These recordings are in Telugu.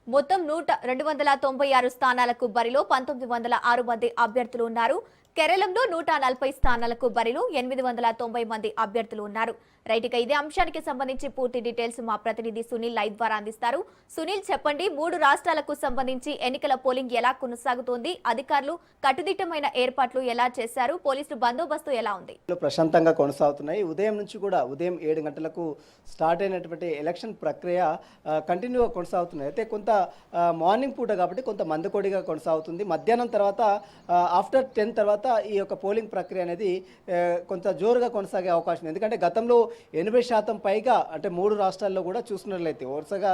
మొత్తం 296 స్థానాలకు బరిలో 1906 మంది అభ్యర్థులు ఉన్నారు. కేరళంలో 140 స్థానాలకు బరిలో 890 మంది అభ్యర్థులు ఉన్నారు. రైట్, ఇక ఇదే అంశానికి సంబంధించి పూర్తి డీటెయిల్స్ మా ప్రతినిధి సునీల్ లైవ్ ద్వారా అందిస్తారు. సునీల్, చెప్పండి, 3 రాష్ట్రాలకు సంబంధించి ఎన్నికల పోలింగ్ ఎలా కొనసాగుతోంది? అధికారులు కట్టుదిట్టమైన ఏర్పాట్లు ఎలా చేశారు? పోలీసులు బందోబస్తు ఎలా ఉంది? ప్రశాంతంగా కొనసాగుతున్నాయి. ఉదయం నుంచి కూడా ఉదయం 7 గంటలకు స్టార్ట్ అయినటువంటి ఎలక్షన్ ప్రక్రియ కంటిన్యూగా కొనసాగుతున్నాయి. అయితే కొంత మార్నింగ్ పూట కాబట్టి కొంత మందకొడిగా కొనసాగుతుంది. మధ్యాహ్నం తర్వాత ఆఫ్టర్ 10 తర్వాత ఈ యొక్క పోలింగ్ ప్రక్రియ అనేది కొంత జోరుగా కొనసాగే అవకాశం ఉంది. ఎందుకంటే గతంలో 80% పైగా, అంటే 3 రాష్ట్రాల్లో కూడా చూసినట్లయితే వరుసగా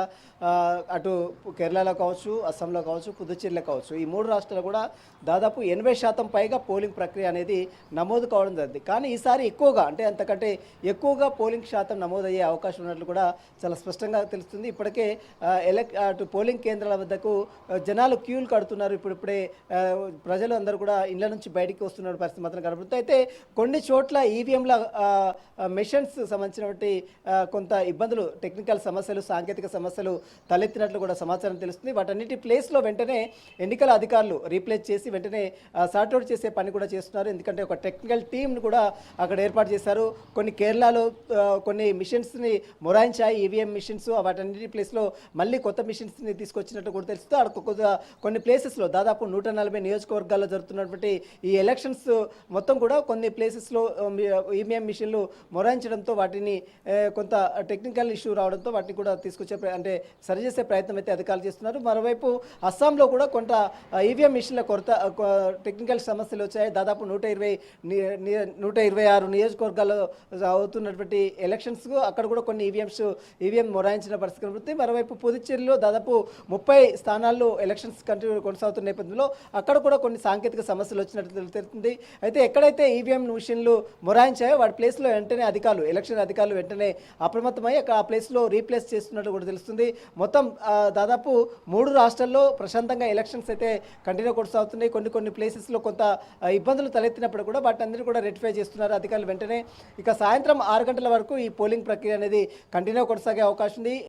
అటు కేరళలో కావచ్చు, అస్సాంలో కావచ్చు, పుదుచ్చేరిలో కావచ్చు, ఈ 3 రాష్ట్రాలు కూడా దాదాపు 80% పైగా పోలింగ్ ప్రక్రియ అనేది నమోదు కావడం జరిగింది. కానీ ఈసారి ఎక్కువగా, అంటే అంతకంటే ఎక్కువగా పోలింగ్ శాతం నమోదయ్యే అవకాశం ఉన్నట్లు కూడా చాలా స్పష్టంగా తెలుస్తుంది. ఇప్పటికే అటు పోలింగ్ కేంద్రాల వద్దకు జనాలు క్యూలు కడుతున్నారు. ఇప్పుడిప్పుడే ప్రజలు అందరూ కూడా ఇళ్ల నుంచి బయటికి వస్తున్న పరిస్థితి మాత్రం కనబడుతుంది. అయితే కొన్ని చోట్ల ఈవీఎంల మెషిన్స్ సంబంధించినటువంటి కొంత ఇబ్బందులు, టెక్నికల్ సమస్యలు, సాంకేతిక సమస్యలు తలెత్తినట్లు కూడా సమాచారం తెలుస్తుంది. వాటన్నిటి ప్లేస్లో వెంటనే ఎన్నికల అధికారులు రీప్లేస్ చేసి వెంటనే సార్ట్అవుట్ చేసే పని కూడా చేస్తున్నారు. ఎందుకంటే ఒక టెక్నికల్ టీంను కూడా అక్కడ ఏర్పాటు చేశారు. కొన్ని కేరళలో కొన్ని మిషన్స్ని మొరాయించాయి, ఈవీఎం మిషన్స్. వాటన్నిటి ప్లేస్లో మళ్ళీ కొత్త మిషన్స్ని తీసుకొచ్చినట్టు కూడా తెలుస్తుంది. అక్కడ కొన్ని ప్లేసెస్లో దాదాపు 140 నియోజకవర్గాల్లో జరుగుతున్నటువంటి ఈ ఎలక్షన్స్ మొత్తం కూడా కొన్ని ప్లేసెస్లో ఈవీఎం మిషన్లు మొరాయించడంతో వాటిని కొంత టెక్నికల్ ఇష్యూ రావడంతో వాటిని కూడా తీసుకొచ్చే అంటే సరిచేసే ప్రయత్నం అయితే అధికారులు చేస్తున్నారు. మరోవైపు అస్సాంలో కూడా కొంత ఈవీఎం మిషన్ల కొరత, టెక్నికల్ సమస్యలు వచ్చాయి. దాదాపు 126 నియోజకవర్గాల్లో అవుతున్నటువంటి ఎలక్షన్స్ అక్కడ కూడా కొన్ని ఈవీఎం మొరాయించిన పరిస్థితి కనబడుతుంది. మరోవైపు పుదుచ్చేరిలో దాదాపు 30 స్థానాల్లో ఎలక్షన్స్ కొనసాగుతున్న నేపథ్యంలో అక్కడ కూడా కొన్ని సాంకేతిక సమస్యలు వచ్చినట్టు తెలుస్తుంది. అయితే ఎక్కడైతే ఈవీఎం మిషన్లు మొరాయించాయో వాటి ప్లేస్లో వెంటనే ఎలక్షన్ అధికారులు వెంటనే అప్రమత్తమై అక్కడ ఆ ప్లేస్లో రీప్లేస్ చేస్తున్నట్టు కూడా తెలుస్తుంది. మొత్తం దాదాపు 3 రాష్ట్రాల్లో ప్రశాంతంగా ఎలక్షన్స్ అయితే కంటిన్యూ కొనసాగుతున్నాయి. కొన్ని ప్లేసెస్లో కొంత ఇబ్బందులు తలెత్తినప్పుడు కూడా వాటి అందరినీ కూడా రెక్టిఫై చేస్తున్నారు అధికారులు వెంటనే. ఇక సాయంత్రం 6 గంటల వరకు ఈ పోలింగ్ ప్రక్రియ అనేది కంటిన్యూ కొనసాగే అవకాశం ఉంది.